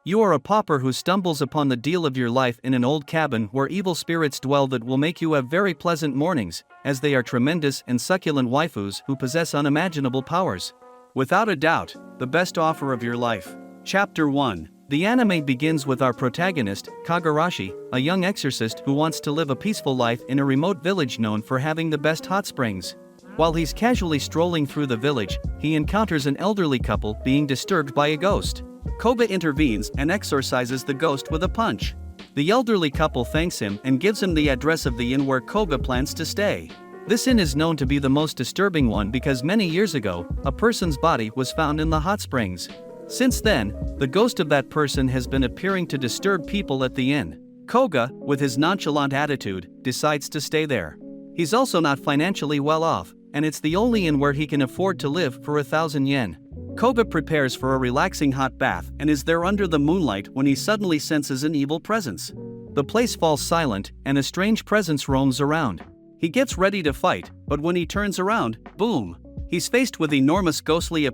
You are a pauper who stumbles upon the deal of your life in an old cabin where evil spirits dwell that will make you have very pleasant mornings, as they are tremendous and succulent waifus who possess unimaginable powers. Without a doubt, the best offer of your life. Chapter 1. The anime begins with our protagonist, Kagurashi, a young exorcist who wants to live a peaceful life in a remote village known for having the best hot springs. While he's casually strolling through the village, he encounters an elderly couple being disturbed by a ghost. Koga intervenes and exorcises the ghost with a punch. The elderly couple thanks him and gives him the address of the inn where Koga plans to stay. This inn is known to be the most disturbing one because many years ago, a person's body was found in the hot springs. Since then, the ghost of that person has been appearing to disturb people at the inn. Koga, with his nonchalant attitude, decides to stay there. He's also not financially well off, and it's the only inn where he can afford to live for 1,000 yen. Koga prepares for a relaxing hot bath and is there under the moonlight when he suddenly senses an evil presence. The place falls silent and a strange presence roams around. He gets ready to fight, but when he turns around, boom! He's faced with enormous ghostly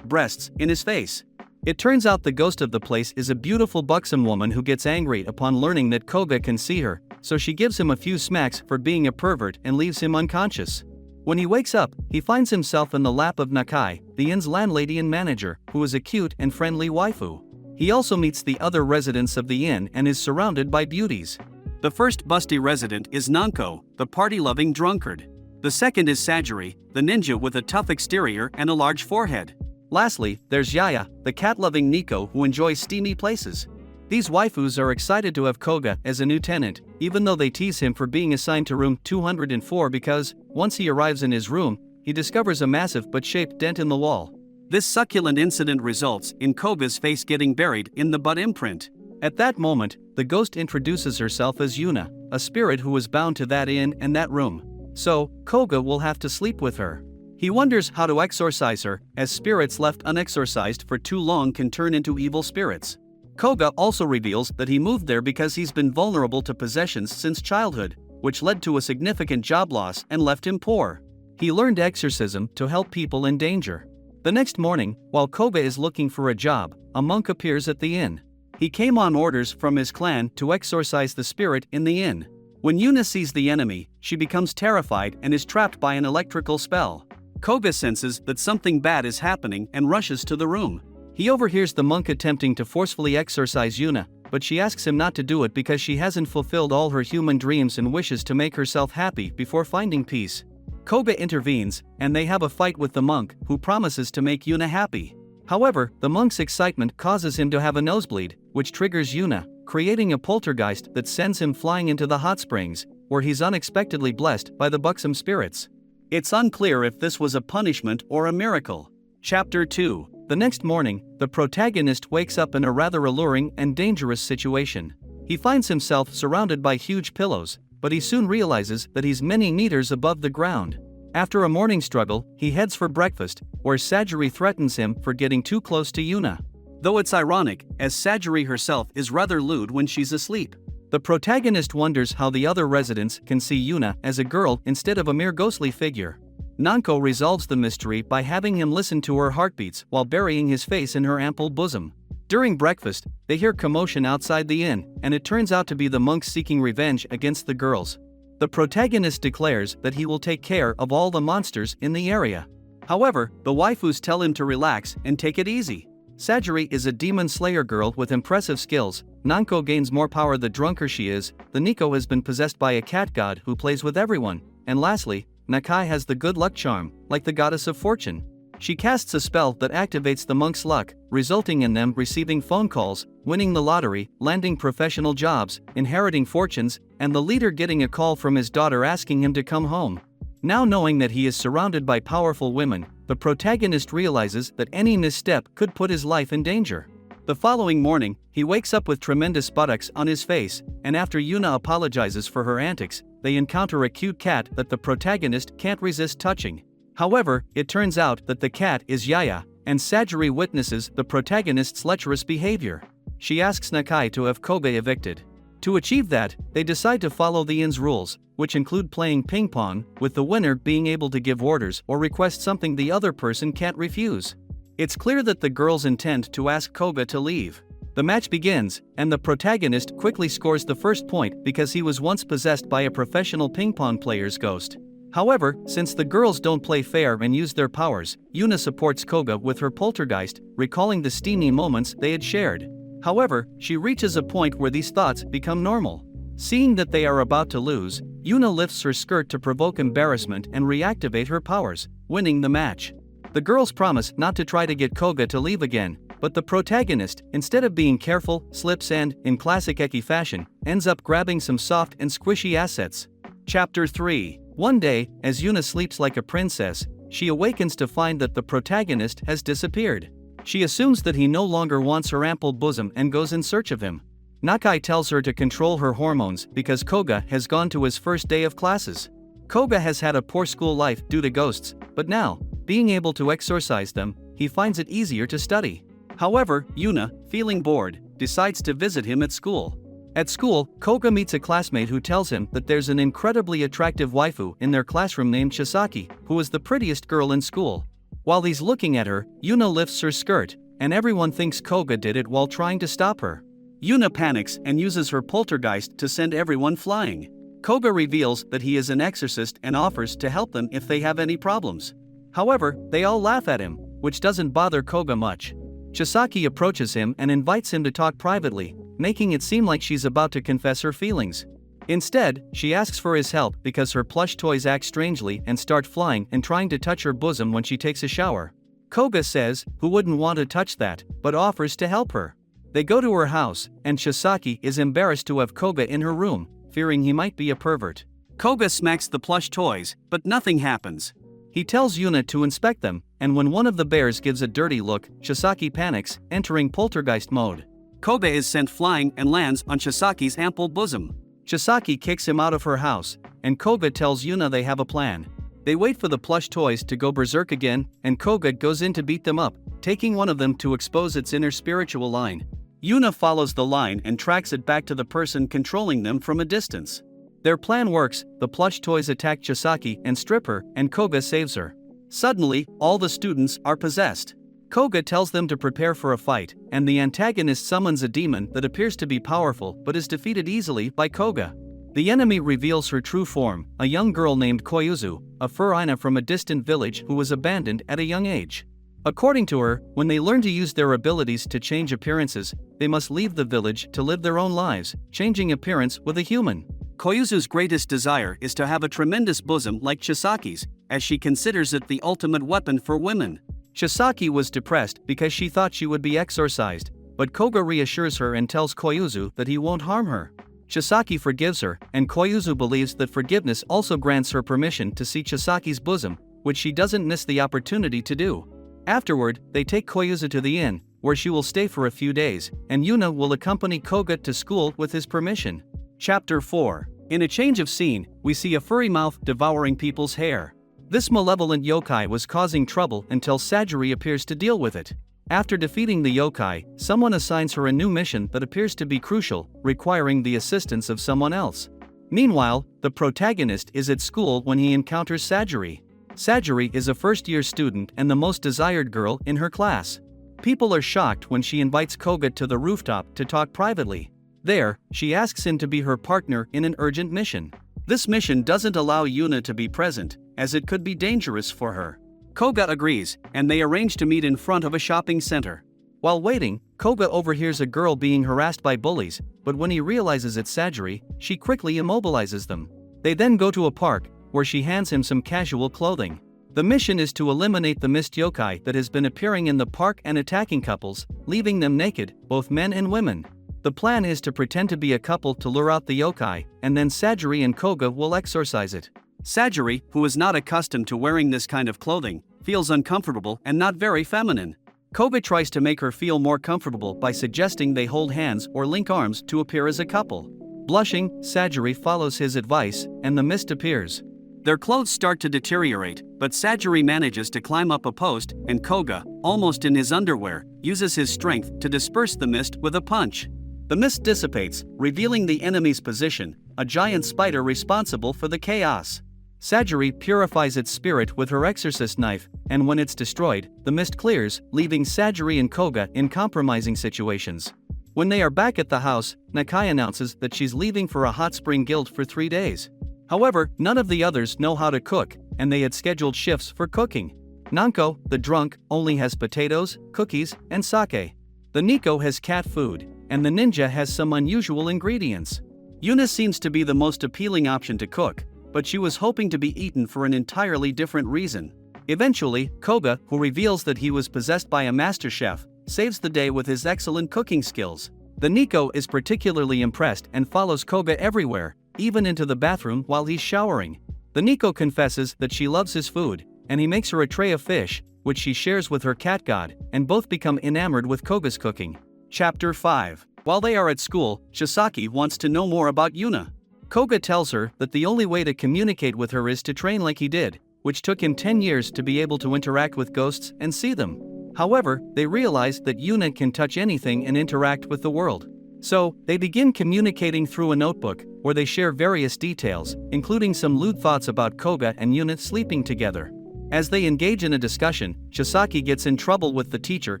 breasts in his face. It turns out the ghost of the place is a beautiful buxom woman who gets angry upon learning that Koga can see her, so she gives him a few smacks for being a pervert and leaves him unconscious. When he wakes up, he finds himself in the lap of Nakai, the inn's landlady and manager, who is a cute and friendly waifu. He also meets the other residents of the inn and is surrounded by beauties. The first busty resident is Nanko, the party-loving drunkard. The second is Sajiri, the ninja with a tough exterior and a large forehead. Lastly, there's Yaya, the cat-loving Nico who enjoys steamy places. These waifus are excited to have Koga as a new tenant, even though they tease him for being assigned to room 204 because, once he arrives in his room, he discovers a massive but shaped dent in the wall. This succulent incident results in Koga's face getting buried in the butt imprint. At that moment, the ghost introduces herself as Yuna, a spirit who was bound to that inn and that room. So, Koga will have to sleep with her. He wonders how to exorcise her, as spirits left unexorcised for too long can turn into evil spirits. Koga also reveals that he moved there because he's been vulnerable to possessions since childhood, which led to a significant job loss and left him poor. He learned exorcism to help people in danger. The next morning, while Koga is looking for a job, a monk appears at the inn. He came on orders from his clan to exorcise the spirit in the inn. When Yuna sees the enemy, she becomes terrified and is trapped by an electrical spell. Koga senses that something bad is happening and rushes to the room. He overhears the monk attempting to forcefully exorcise Yuna, but she asks him not to do it because she hasn't fulfilled all her human dreams and wishes to make herself happy before finding peace. Koga intervenes, and they have a fight with the monk, who promises to make Yuna happy. However, the monk's excitement causes him to have a nosebleed, which triggers Yuna, creating a poltergeist that sends him flying into the hot springs, where he's unexpectedly blessed by the buxom spirits. It's unclear if this was a punishment or a miracle. Chapter 2. The next morning, the protagonist wakes up in a rather alluring and dangerous situation. He finds himself surrounded by huge pillows, but he soon realizes that he's many meters above the ground. After a morning struggle, he heads for breakfast, where Sajiri threatens him for getting too close to Yuna. Though it's ironic, as Sajiri herself is rather lewd when she's asleep. The protagonist wonders how the other residents can see Yuna as a girl instead of a mere ghostly figure. Nanko resolves the mystery by having him listen to her heartbeats while burying his face in her ample bosom. During breakfast, they hear commotion outside the inn, and it turns out to be the monks seeking revenge against the girls. The protagonist declares that he will take care of all the monsters in the area. However, the waifus tell him to relax and take it easy. Sajiri is a demon slayer girl with impressive skills. Nanko gains more power the drunker she is. The Nico has been possessed by a cat god who plays with everyone. And lastly, Nakai has the good luck charm, like the goddess of fortune. She casts a spell that activates the monk's luck, resulting in them receiving phone calls, winning the lottery, landing professional jobs, inheriting fortunes, and the leader getting a call from his daughter asking him to come home. Now knowing that he is surrounded by powerful women, the protagonist realizes that any misstep could put his life in danger. The following morning, he wakes up with tremendous buttocks on his face, and after Yuna apologizes for her antics, they encounter a cute cat that the protagonist can't resist touching. However, it turns out that the cat is Yaya, and Sajiri witnesses the protagonist's lecherous behavior. She asks Nakai to have Koga evicted. To achieve that, they decide to follow the inn's rules, which include playing ping pong, with the winner being able to give orders or request something the other person can't refuse. It's clear that the girls intend to ask Koga to leave. The match begins, and the protagonist quickly scores the first point because he was once possessed by a professional ping pong player's ghost. However, since the girls don't play fair and use their powers, Yuna supports Koga with her poltergeist, recalling the steamy moments they had shared. However, she reaches a point where these thoughts become normal. Seeing that they are about to lose, Yuna lifts her skirt to provoke embarrassment and reactivate her powers, winning the match. The girls promise not to try to get Koga to leave again, but the protagonist, instead of being careful, slips and, in classic Eki fashion, ends up grabbing some soft and squishy assets. Chapter 3. One day, as Yuna sleeps like a princess, she awakens to find that the protagonist has disappeared. She assumes that he no longer wants her ample bosom and goes in search of him. Nakai tells her to control her hormones because Koga has gone to his first day of classes. Koga has had a poor school life due to ghosts, but now, being able to exorcise them, he finds it easier to study. However, Yuna, feeling bored, decides to visit him at school. At school, Koga meets a classmate who tells him that there's an incredibly attractive waifu in their classroom named Chisaki, who is the prettiest girl in school. While he's looking at her, Yuna lifts her skirt, and everyone thinks Koga did it while trying to stop her. Yuna panics and uses her poltergeist to send everyone flying. Koga reveals that he is an exorcist and offers to help them if they have any problems. However, they all laugh at him, which doesn't bother Koga much. Chisaki approaches him and invites him to talk privately, making it seem like she's about to confess her feelings. Instead, she asks for his help because her plush toys act strangely and start flying and trying to touch her bosom when she takes a shower. Koga says, who wouldn't want to touch that, but offers to help her. They go to her house, and Chisaki is embarrassed to have Koga in her room, fearing he might be a pervert. Koga smacks the plush toys, but nothing happens. He tells Yuna to inspect them, and when one of the bears gives a dirty look, Chisaki panics, entering poltergeist mode. Koga is sent flying and lands on Chisaki's ample bosom. Chisaki kicks him out of her house, and Koga tells Yuna they have a plan. They wait for the plush toys to go berserk again, and Koga goes in to beat them up, taking one of them to expose its inner spiritual line. Yuna follows the line and tracks it back to the person controlling them from a distance. Their plan works, the plush toys attack Chisaki and strip her, and Koga saves her. Suddenly, all the students are possessed. Koga tells them to prepare for a fight, and the antagonist summons a demon that appears to be powerful but is defeated easily by Koga. The enemy reveals her true form, a young girl named Koyuzu, a furina from a distant village who was abandoned at a young age. According to her, when they learn to use their abilities to change appearances, they must leave the village to live their own lives, changing appearance with a human. Koyuzu's greatest desire is to have a tremendous bosom like Chisaki's, as she considers it the ultimate weapon for women. Chisaki was depressed because she thought she would be exorcised, but Koga reassures her and tells Koyuzu that he won't harm her. Chisaki forgives her, and Koyuzu believes that forgiveness also grants her permission to see Chisaki's bosom, which she doesn't miss the opportunity to do. Afterward, they take Koyuzu to the inn, where she will stay for a few days, and Yuna will accompany Koga to school with his permission. Chapter 4. In a change of scene, we see a furry mouth devouring people's hair. This malevolent yokai was causing trouble until Sajiri appears to deal with it. After defeating the yokai, someone assigns her a new mission that appears to be crucial, requiring the assistance of someone else. Meanwhile, the protagonist is at school when he encounters Sajiri. Sajiri is a first-year student and the most desired girl in her class. People are shocked when she invites Koga to the rooftop to talk privately. There, she asks him to be her partner in an urgent mission. This mission doesn't allow Yuna to be present, as it could be dangerous for her. Koga agrees, and they arrange to meet in front of a shopping center. While waiting, Koga overhears a girl being harassed by bullies, but when he realizes it's Sajiri, she quickly immobilizes them. They then go to a park, where she hands him some casual clothing. The mission is to eliminate the mist yokai that has been appearing in the park and attacking couples, leaving them naked, both men and women. The plan is to pretend to be a couple to lure out the yokai, and then Sajiri and Koga will exorcise it. Sajiri, who is not accustomed to wearing this kind of clothing, feels uncomfortable and not very feminine. Koga tries to make her feel more comfortable by suggesting they hold hands or link arms to appear as a couple. Blushing, Sajiri follows his advice, and the mist appears. Their clothes start to deteriorate, but Sajiri manages to climb up a post, and Koga, almost in his underwear, uses his strength to disperse the mist with a punch. The mist dissipates, revealing the enemy's position, a giant spider responsible for the chaos. Sajiri purifies its spirit with her exorcist knife, and when it's destroyed, the mist clears, leaving Sajiri and Koga in compromising situations. When they are back at the house, Nakai announces that she's leaving for a hot spring guild for 3 days. However, none of the others know how to cook, and they had scheduled shifts for cooking. Nanko, the drunk, only has potatoes, cookies, and sake. The Nico has cat food, and the ninja has some unusual ingredients. Yuna seems to be the most appealing option to cook, but she was hoping to be eaten for an entirely different reason. Eventually, Koga, who reveals that he was possessed by a master chef, saves the day with his excellent cooking skills. The Nico is particularly impressed and follows Koga everywhere, even into the bathroom while he's showering. The Nico confesses that she loves his food, and he makes her a tray of fish, which she shares with her cat god, and both become enamored with Koga's cooking. Chapter 5. While they are at school, Shisaki wants to know more about Yuna. Koga tells her that the only way to communicate with her is to train like he did, which took him 10 years to be able to interact with ghosts and see them. However, they realize that Yuna can touch anything and interact with the world. So, they begin communicating through a notebook, where they share various details, including some lewd thoughts about Koga and Yuna sleeping together. As they engage in a discussion, Shisaki gets in trouble with the teacher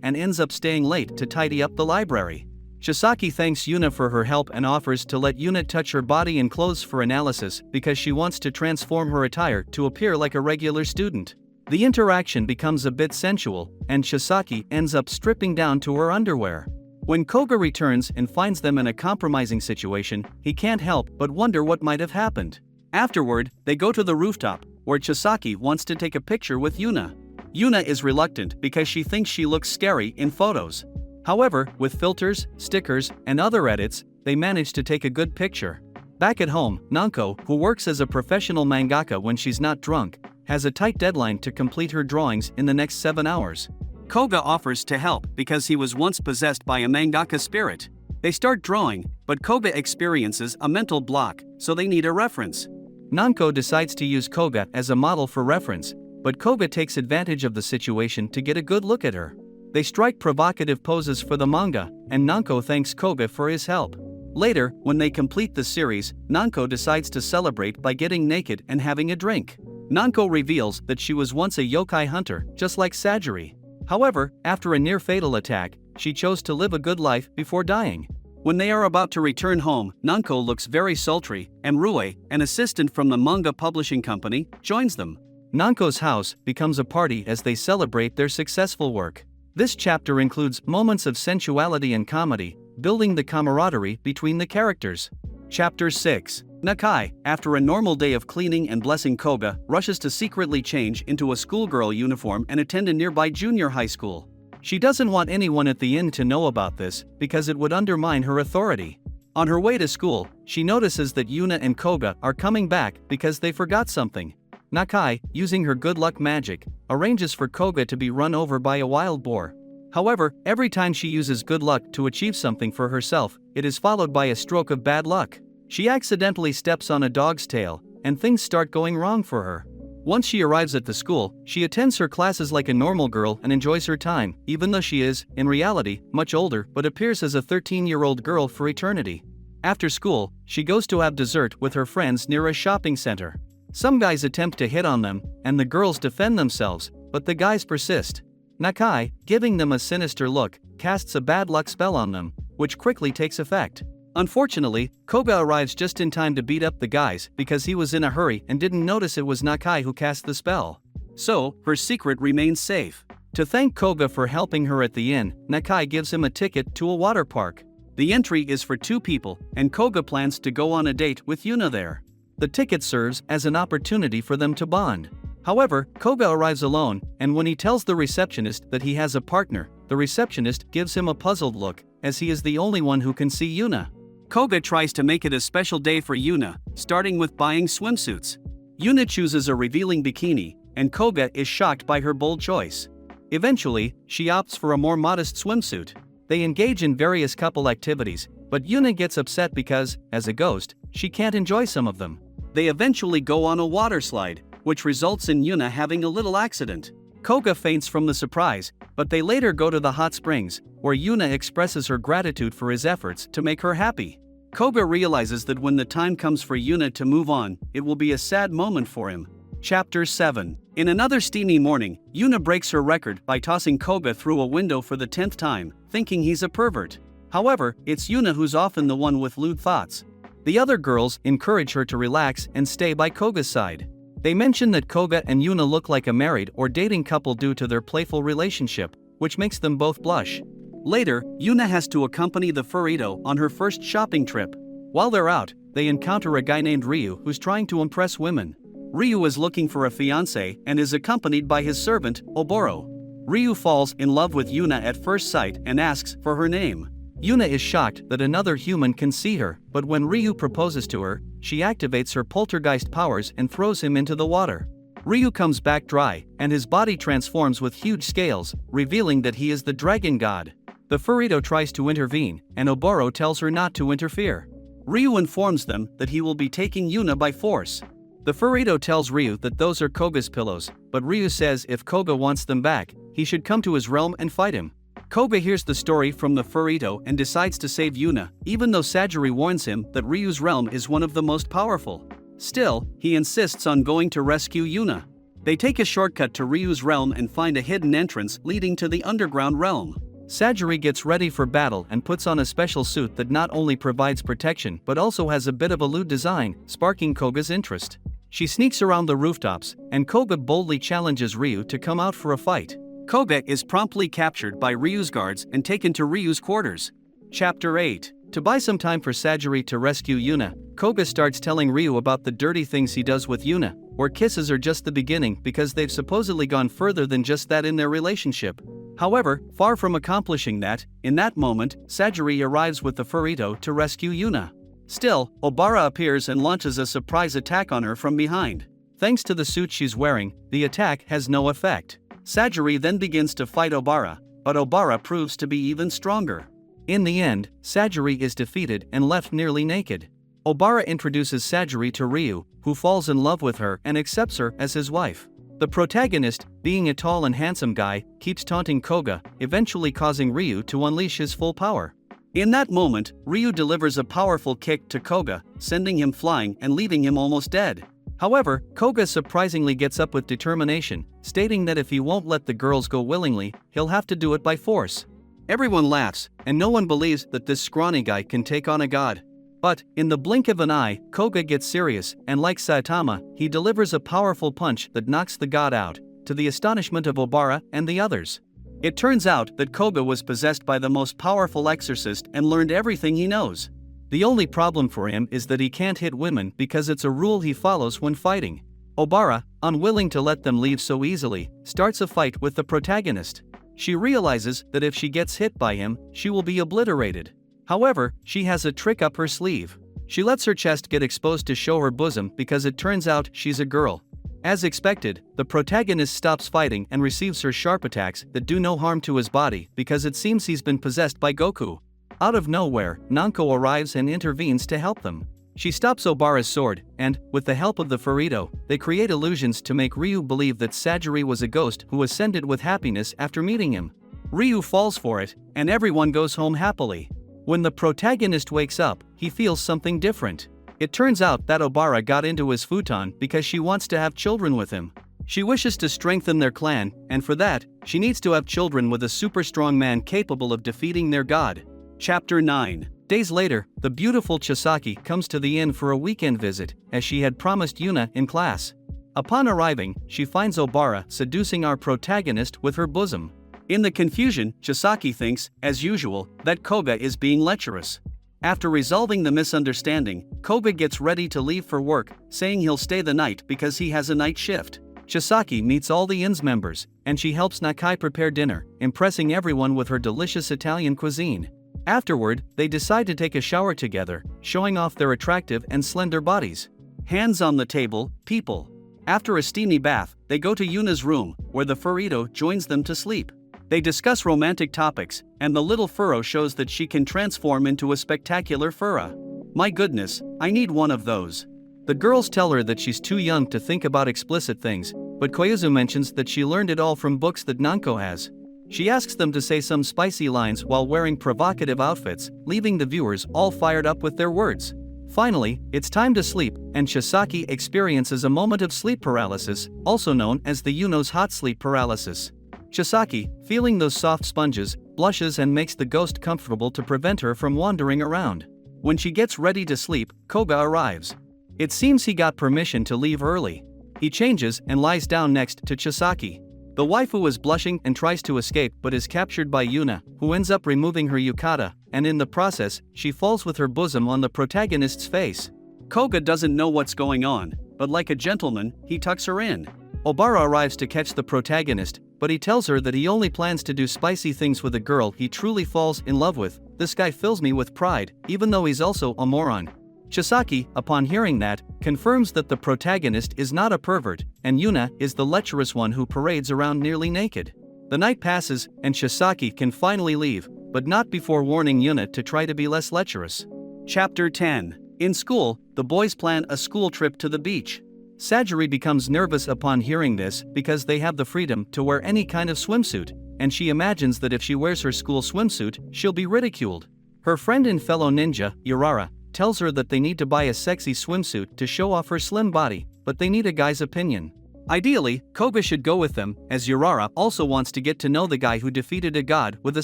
and ends up staying late to tidy up the library. Shisaki thanks Yuna for her help and offers to let Yuna touch her body and clothes for analysis because she wants to transform her attire to appear like a regular student. The interaction becomes a bit sensual, and Shisaki ends up stripping down to her underwear. When Koga returns and finds them in a compromising situation, he can't help but wonder what might have happened. Afterward, they go to the rooftop, where Shisaki wants to take a picture with Yuna. Yuna is reluctant because she thinks she looks scary in photos. However, with filters, stickers, and other edits, they manage to take a good picture. Back at home, Nanko, who works as a professional mangaka when she's not drunk, has a tight deadline to complete her drawings in the next 7 hours. Koga offers to help because he was once possessed by a mangaka spirit. They start drawing, but Koga experiences a mental block, so they need a reference. Nanko decides to use Koga as a model for reference, but Koga takes advantage of the situation to get a good look at her. They strike provocative poses for the manga, and Nanko thanks Koga for his help. Later, when they complete the series, Nanko decides to celebrate by getting naked and having a drink. Nanko reveals that she was once a yokai hunter, just like Sajiri. However, after a near-fatal attack, she chose to live a good life before dying. When they are about to return home, Nanko looks very sultry, and Rue, an assistant from the manga publishing company, joins them. Nanko's house becomes a party as they celebrate their successful work. This chapter includes moments of sensuality and comedy, building the camaraderie between the characters. Chapter 6. Nakai, after a normal day of cleaning and blessing Koga, rushes to secretly change into a schoolgirl uniform and attend a nearby junior high school. She doesn't want anyone at the inn to know about this because it would undermine her authority. On her way to school, she notices that Yuna and Koga are coming back because they forgot something. Nakai, using her good luck magic, arranges for Koga to be run over by a wild boar. However, every time she uses good luck to achieve something for herself, it is followed by a stroke of bad luck. She accidentally steps on a dog's tail, and things start going wrong for her. Once she arrives at the school, she attends her classes like a normal girl and enjoys her time, even though she is, in reality, much older but appears as a 13-year-old girl for eternity. After school, she goes to have dessert with her friends near a shopping center. Some guys attempt to hit on them, and the girls defend themselves, but the guys persist. Nakai, giving them a sinister look, casts a bad luck spell on them, which quickly takes effect. Unfortunately, Koga arrives just in time to beat up the guys because he was in a hurry and didn't notice it was Nakai who cast the spell. So, her secret remains safe. To thank Koga for helping her at the inn, Nakai gives him a ticket to a water park. The entry is for 2 people, and Koga plans to go on a date with Yuna there. The ticket serves as an opportunity for them to bond. However, Koga arrives alone, and when he tells the receptionist that he has a partner, the receptionist gives him a puzzled look, as he is the only one who can see Yuna. Koga tries to make it a special day for Yuna, starting with buying swimsuits. Yuna chooses a revealing bikini, and Koga is shocked by her bold choice. Eventually, she opts for a more modest swimsuit. They engage in various couple activities, but Yuna gets upset because, as a ghost, she can't enjoy some of them. They eventually go on a water slide, which results in Yuna having a little accident. Koga faints from the surprise, but they later go to the hot springs, where Yuna expresses her gratitude for his efforts to make her happy. Koga realizes that when the time comes for Yuna to move on, it will be a sad moment for him. Chapter 7. In another steamy morning, Yuna breaks her record by tossing Koga through a window for the 10th time, thinking he's a pervert. However, it's Yuna who's often the one with lewd thoughts. The other girls encourage her to relax and stay by Koga's side. They mention that Koga and Yuna look like a married or dating couple due to their playful relationship, which makes them both blush. Later, Yuna has to accompany the furrito on her first shopping trip. While they're out, they encounter a guy named Ryu who's trying to impress women. Ryu is looking for a fiancé and is accompanied by his servant, Oboro. Ryu falls in love with Yuna at first sight and asks for her name. Yuna is shocked that another human can see her, but when Ryu proposes to her, she activates her poltergeist powers and throws him into the water. Ryu comes back dry, and his body transforms with huge scales, revealing that he is the dragon god. The furrito tries to intervene, and Oboro tells her not to interfere. Ryu informs them that he will be taking Yuna by force. The furrito tells Ryu that those are Koga's pillows, but Ryu says if Koga wants them back, he should come to his realm and fight him. Koga hears the story from the furrito and decides to save Yuna, even though Sajiri warns him that Ryu's realm is one of the most powerful. Still, he insists on going to rescue Yuna. They take a shortcut to Ryu's realm and find a hidden entrance leading to the underground realm. Sajiri gets ready for battle and puts on a special suit that not only provides protection but also has a bit of a lewd design, sparking Koga's interest. She sneaks around the rooftops, and Koga boldly challenges Ryu to come out for a fight. Koga is promptly captured by Ryu's guards and taken to Ryu's quarters. Chapter 8. To buy some time for Sajiri to rescue Yuna, Koga starts telling Ryu about the dirty things he does with Yuna, where kisses are just the beginning because they've supposedly gone further than just that in their relationship. However, far from accomplishing that, in that moment, Sajiri arrives with the furrito to rescue Yuna. Still, Obara appears and launches a surprise attack on her from behind. Thanks to the suit she's wearing, the attack has no effect. Sajiri then begins to fight Obara, but Obara proves to be even stronger. In the end, Sajiri is defeated and left nearly naked. Obara introduces Sajiri to Ryu, who falls in love with her and accepts her as his wife. The protagonist, being a tall and handsome guy, keeps taunting Koga, eventually causing Ryu to unleash his full power. In that moment, Ryu delivers a powerful kick to Koga, sending him flying and leaving him almost dead. However, Koga surprisingly gets up with determination, stating that if he won't let the girls go willingly, he'll have to do it by force. Everyone laughs, and no one believes that this scrawny guy can take on a god. But, in the blink of an eye, Koga gets serious, and like Saitama, he delivers a powerful punch that knocks the god out, to the astonishment of Obara and the others. It turns out that Koga was possessed by the most powerful exorcist and learned everything he knows. The only problem for him is that he can't hit women because it's a rule he follows when fighting. Obara, unwilling to let them leave so easily, starts a fight with the protagonist. She realizes that if she gets hit by him, she will be obliterated. However, she has a trick up her sleeve. She lets her chest get exposed to show her bosom because it turns out she's a girl. As expected, the protagonist stops fighting and receives her sharp attacks that do no harm to his body because it seems he's been possessed by Goku. Out of nowhere, Nanko arrives and intervenes to help them. She stops Obara's sword, and, with the help of the furrito, they create illusions to make Ryu believe that Sajiri was a ghost who ascended with happiness after meeting him. Ryu falls for it, and everyone goes home happily. When the protagonist wakes up, he feels something different. It turns out that Obara got into his futon because she wants to have children with him. She wishes to strengthen their clan, and for that, she needs to have children with a super strong man capable of defeating their god. Chapter 9. Days later, the beautiful Chisaki comes to the inn for a weekend visit, as she had promised Yuna in class. Upon arriving, she finds Obara seducing our protagonist with her bosom. In the confusion, Chisaki thinks, as usual, that Koga is being lecherous. After resolving the misunderstanding, Koga gets ready to leave for work, saying he'll stay the night because he has a night shift. Chisaki meets all the inn's members, and she helps Nakai prepare dinner, impressing everyone with her delicious Italian cuisine. Afterward, they decide to take a shower together, showing off their attractive and slender bodies. Hands on the table, people. After a steamy bath, they go to Yuna's room, where the furrito joins them to sleep. They discuss romantic topics, and the little furro shows that she can transform into a spectacular furra. My goodness, I need one of those. The girls tell her that she's too young to think about explicit things, but Koyuzu mentions that she learned it all from books that Nanko has. She asks them to say some spicy lines while wearing provocative outfits, leaving the viewers all fired up with their words. Finally, it's time to sleep, and Chisaki experiences a moment of sleep paralysis, also known as the Yuno's hot sleep paralysis. Chisaki, feeling those soft sponges, blushes and makes the ghost comfortable to prevent her from wandering around. When she gets ready to sleep, Koga arrives. It seems he got permission to leave early. He changes and lies down next to Chisaki. The waifu is blushing and tries to escape but is captured by Yuna, who ends up removing her yukata, and in the process, she falls with her bosom on the protagonist's face. Koga doesn't know what's going on, but like a gentleman, he tucks her in. Obara arrives to catch the protagonist, but he tells her that he only plans to do spicy things with a girl he truly falls in love with. This guy fills me with pride, even though he's also a moron. Chisaki, upon hearing that, confirms that the protagonist is not a pervert, and Yuna is the lecherous one who parades around nearly naked. The night passes, and Chisaki can finally leave, but not before warning Yuna to try to be less lecherous. Chapter 10. In school, the boys plan a school trip to the beach. Sajiri becomes nervous upon hearing this because they have the freedom to wear any kind of swimsuit, and she imagines that if she wears her school swimsuit, she'll be ridiculed. Her friend and fellow ninja, Urara, tells her that they need to buy a sexy swimsuit to show off her slim body, but they need a guy's opinion. Ideally, Koga should go with them, as Urara also wants to get to know the guy who defeated a god with a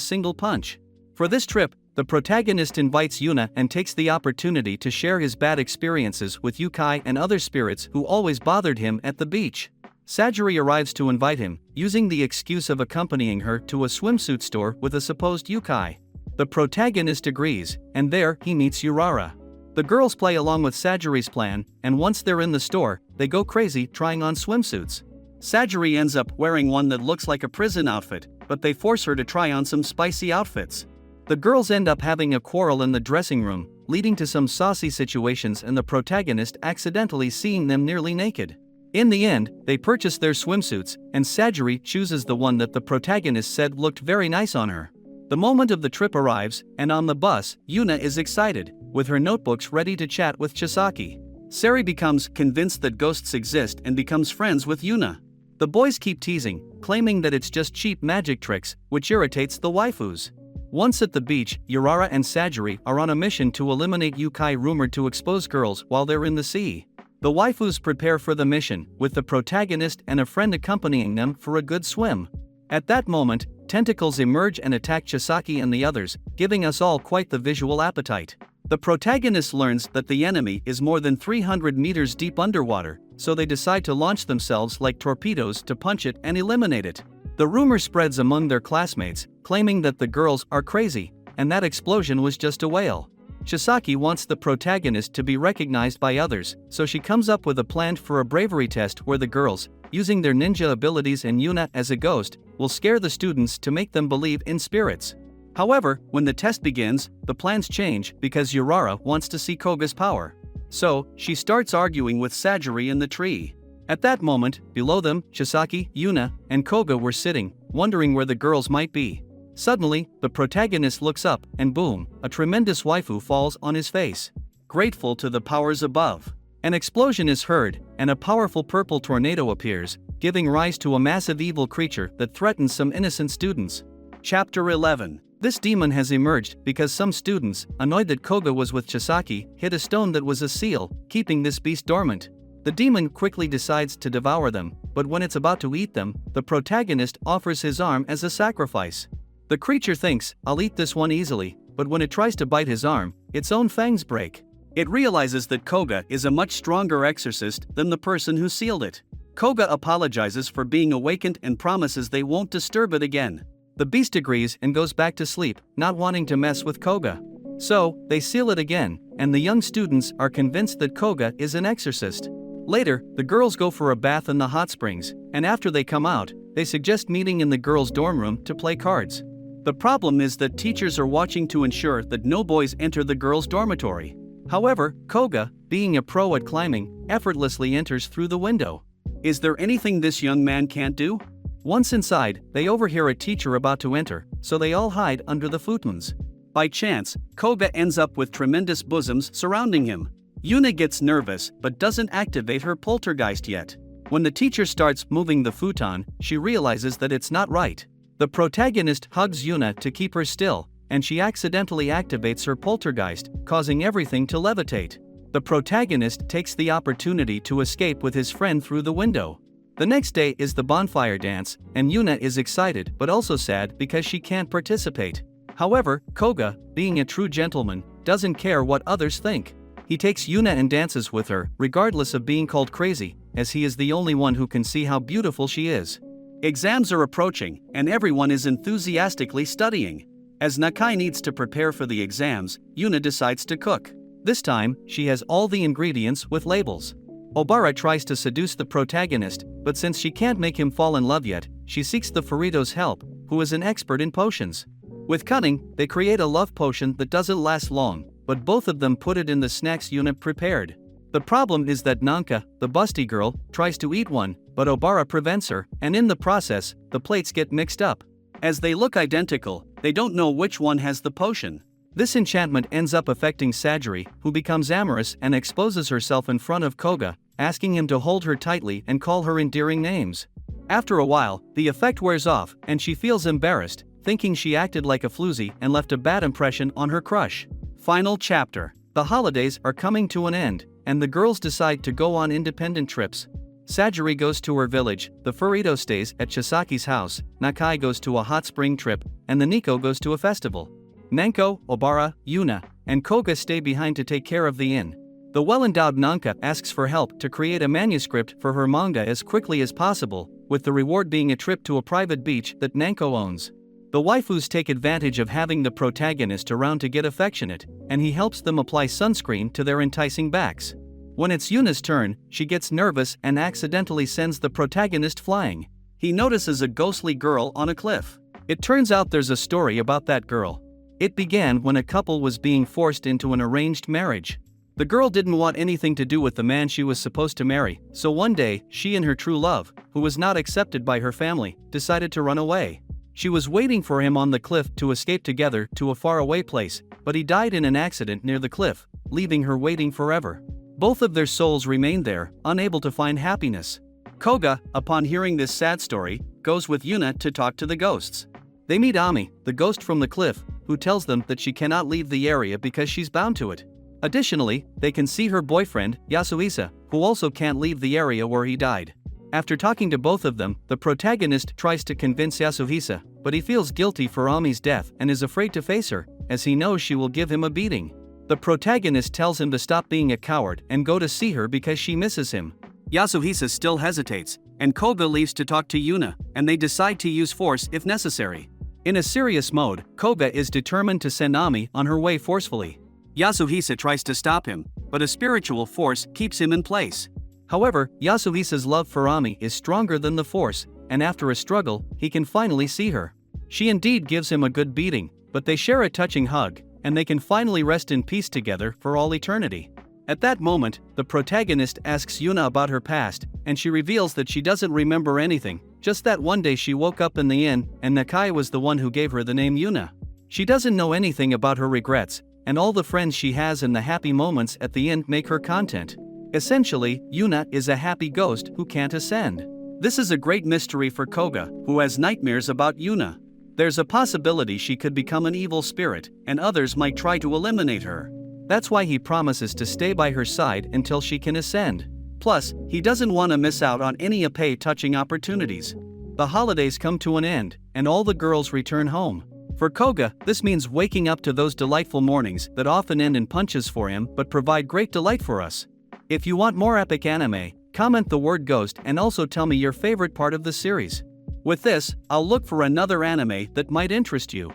single punch. For this trip, the protagonist invites Yuna and takes the opportunity to share his bad experiences with yokai and other spirits who always bothered him at the beach. Sajiri arrives to invite him, using the excuse of accompanying her to a swimsuit store with a supposed yokai. The protagonist agrees, and there he meets Urara. The girls play along with Sajiri's plan, and once they're in the store, they go crazy trying on swimsuits. Sajiri ends up wearing one that looks like a prison outfit, but they force her to try on some spicy outfits. The girls end up having a quarrel in the dressing room, leading to some saucy situations and the protagonist accidentally seeing them nearly naked. In the end, they purchase their swimsuits, and Sajiri chooses the one that the protagonist said looked very nice on her. The moment of the trip arrives, and on the bus, Yuna is excited, with her notebooks ready to chat with Chisaki. Sari becomes convinced that ghosts exist and becomes friends with Yuna. The boys keep teasing, claiming that it's just cheap magic tricks, which irritates the waifus. Once at the beach, Urara and Sajiri are on a mission to eliminate yokai rumored to expose girls while they're in the sea. The waifus prepare for the mission, with the protagonist and a friend accompanying them for a good swim. At that moment, tentacles emerge and attack Chisaki and the others, giving us all quite the visual appetite. The protagonist learns that the enemy is more than 300 meters deep underwater, so they decide to launch themselves like torpedoes to punch it and eliminate it. The rumor spreads among their classmates, claiming that the girls are crazy, and that explosion was just a whale. Chisaki wants the protagonist to be recognized by others, so she comes up with a plan for a bravery test where the girls, using their ninja abilities and Yuna as a ghost, will scare the students to make them believe in spirits. However, when the test begins, the plans change because Urara wants to see Koga's power. So, she starts arguing with Sajiri in the tree. At that moment, below them, Chisaki, Yuna, and Koga were sitting, wondering where the girls might be. Suddenly, the protagonist looks up, and boom, a tremendous waifu falls on his face. Grateful to the powers above. An explosion is heard, and a powerful purple tornado appears, giving rise to a massive evil creature that threatens some innocent students. Chapter 11. This demon has emerged because some students, annoyed that Koga was with Chisaki, hit a stone that was a seal, keeping this beast dormant. The demon quickly decides to devour them, but when it's about to eat them, the protagonist offers his arm as a sacrifice. The creature thinks, "I'll eat this one easily," but when it tries to bite his arm, its own fangs break. It realizes that Koga is a much stronger exorcist than the person who sealed it. Koga apologizes for being awakened and promises they won't disturb it again. The beast agrees and goes back to sleep, not wanting to mess with Koga. So, they seal it again, and the young students are convinced that Koga is an exorcist. Later, the girls go for a bath in the hot springs, and after they come out, they suggest meeting in the girls' dorm room to play cards. The problem is that teachers are watching to ensure that no boys enter the girls' dormitory. However, Koga, being a pro at climbing, effortlessly enters through the window. Is there anything this young man can't do? Once inside, they overhear a teacher about to enter, so they all hide under the futons. By chance, Koga ends up with tremendous bosoms surrounding him. Yuna gets nervous but doesn't activate her poltergeist yet. When the teacher starts moving the futon, she realizes that it's not right. The protagonist hugs Yuna to keep her still, and she accidentally activates her poltergeist, causing everything to levitate. The protagonist takes the opportunity to escape with his friend through the window. The next day is the bonfire dance, and Yuna is excited but also sad because she can't participate. However, Koga, being a true gentleman, doesn't care what others think. He takes Yuna and dances with her, regardless of being called crazy, as he is the only one who can see how beautiful she is. Exams are approaching, and everyone is enthusiastically studying. As Nakai needs to prepare for the exams, Yuna decides to cook. This time, she has all the ingredients with labels. Obara tries to seduce the protagonist, but since she can't make him fall in love yet, she seeks the Furito's help, who is an expert in potions. With cunning, they create a love potion that doesn't last long, but both of them put it in the snacks Yuna prepared. The problem is that Nanka, the busty girl, tries to eat one, but Obara prevents her, and in the process, the plates get mixed up. As they look identical, they don't know which one has the potion. This enchantment ends up affecting Sajiri, who becomes amorous and exposes herself in front of Koga, asking him to hold her tightly and call her endearing names. After a while, the effect wears off, and she feels embarrassed, thinking she acted like a floozy and left a bad impression on her crush. Final chapter. The holidays are coming to an end, and the girls decide to go on independent trips. Sajiri goes to her village, the Furito stays at Chisaki's house, Nakai goes to a hot spring trip, and the Nico goes to a festival. Nanko, Obara, Yuna, and Koga stay behind to take care of the inn. The well-endowed Nanka asks for help to create a manuscript for her manga as quickly as possible, with the reward being a trip to a private beach that Nanko owns. The waifus take advantage of having the protagonist around to get affectionate, and he helps them apply sunscreen to their enticing backs. When it's Yuna's turn, she gets nervous and accidentally sends the protagonist flying. He notices a ghostly girl on a cliff. It turns out there's a story about that girl. It began when a couple was being forced into an arranged marriage. The girl didn't want anything to do with the man she was supposed to marry, so one day, she and her true love, who was not accepted by her family, decided to run away. She was waiting for him on the cliff to escape together to a faraway place, but he died in an accident near the cliff, leaving her waiting forever. Both of their souls remained there, unable to find happiness. Koga, upon hearing this sad story, goes with Yuna to talk to the ghosts. They meet Ami, the ghost from the cliff, who tells them that she cannot leave the area because she's bound to it. Additionally, they can see her boyfriend, Yasuhisa, who also can't leave the area where he died. After talking to both of them, the protagonist tries to convince Yasuhisa, but he feels guilty for Ami's death and is afraid to face her, as he knows she will give him a beating. The protagonist tells him to stop being a coward and go to see her because she misses him. Yasuhisa still hesitates, and Koga leaves to talk to Yuna, and they decide to use force if necessary. In a serious mode, Koga is determined to send Ami on her way forcefully. Yasuhisa tries to stop him, but a spiritual force keeps him in place. However, Yasuhisa's love for Ami is stronger than the force, and after a struggle, he can finally see her. She indeed gives him a good beating, but they share a touching hug, and they can finally rest in peace together for all eternity. At that moment, the protagonist asks Yuna about her past, and she reveals that she doesn't remember anything, just that one day she woke up in the inn, and Nakai was the one who gave her the name Yuna. She doesn't know anything about her regrets, and all the friends she has and the happy moments at the end make her content. Essentially, Yuna is a happy ghost who can't ascend. This is a great mystery for Koga, who has nightmares about Yuna. There's a possibility she could become an evil spirit, and others might try to eliminate her. That's why he promises to stay by her side until she can ascend. Plus, he doesn't want to miss out on any Ippei-touching opportunities. The holidays come to an end, and all the girls return home. For Koga, this means waking up to those delightful mornings that often end in punches for him but provide great delight for us. If you want more epic anime, comment the word ghost and also tell me your favorite part of the series. With this, I'll look for another anime that might interest you.